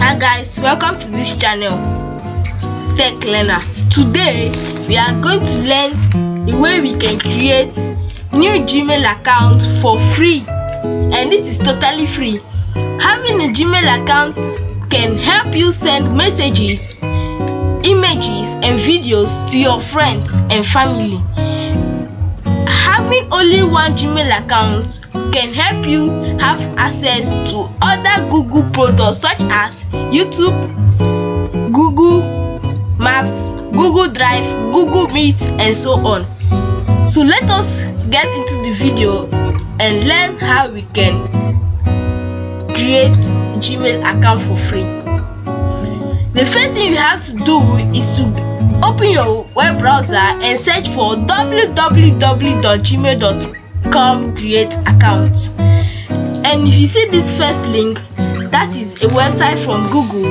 Hi guys, welcome to this channel, Tech Learner. Today we are going to learn the way we can create new Gmail account for free, and this is totally free. Having a Gmail account can help you send messages, images and videos to your friends and family. Having only one Gmail account can help you have access to other Google products such as YouTube, Google Maps, Google Drive, Google Meet and so on. So let us get into the video and learn how we can create a Gmail account for free. The first thing you have to do is to open your web browser and search for www.gmail.com create account. And if you see this first link, that is a website from Google,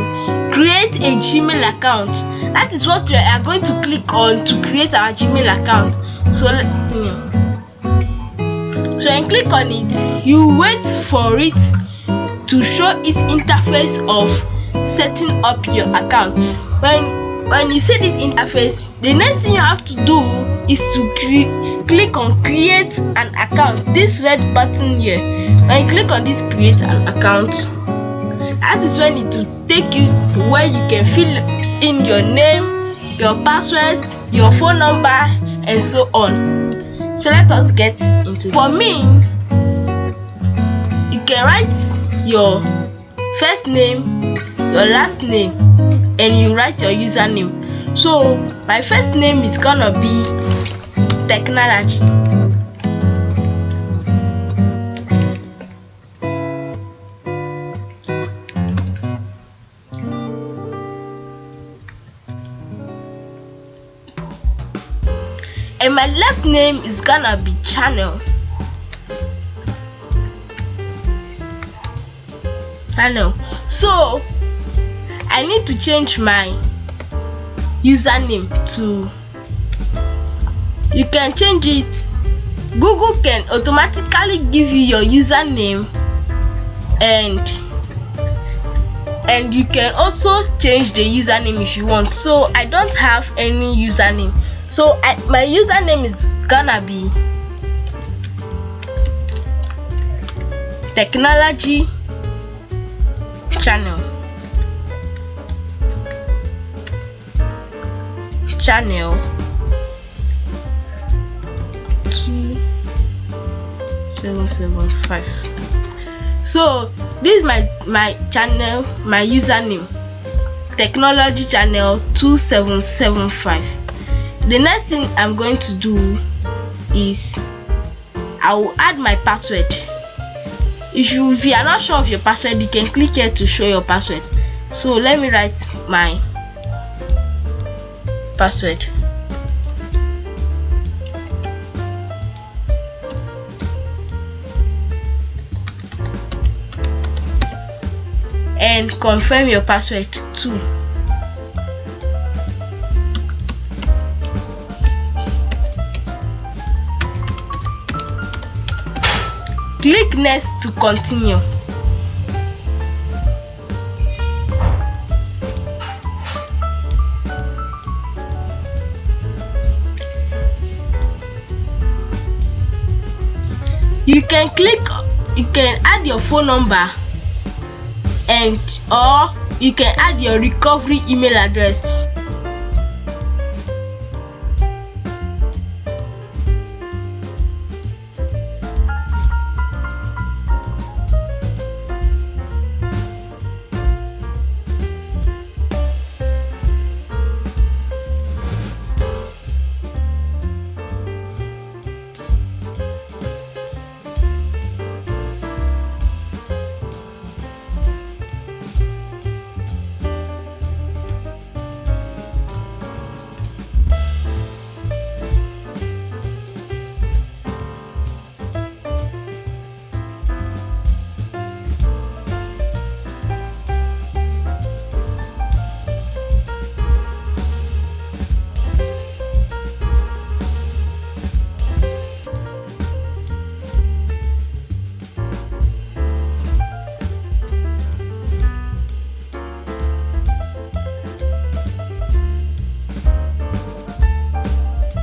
create a Gmail account. That is what we are going to click on to create our Gmail account. So when you click on it, you wait for it to show its interface of setting up your account. When you see this interface, the next thing you have to do is to click on create an account, this red button here. When you click on this create an account, that is when it will take you to where you can fill in your name, your password, your phone number and so on. So let us get into it. For me, you can write your first name, your last name and you write your username. So my first name is gonna be Technology. And my last name is gonna be Channel. So I need to change my username to, you can change it. Google can automatically give you your username and you can also change the username if you want. So I don't have any username, so my username is gonna be Technology Channel 2775. So this is my channel, my username, Technology Channel 2775. The next thing I'm going to do is I will add my password. If you are not sure of your password, you can click here to show your password. So let me write my password. And confirm your password too. Click next to continue. You can add your phone number or you can add your recovery email address,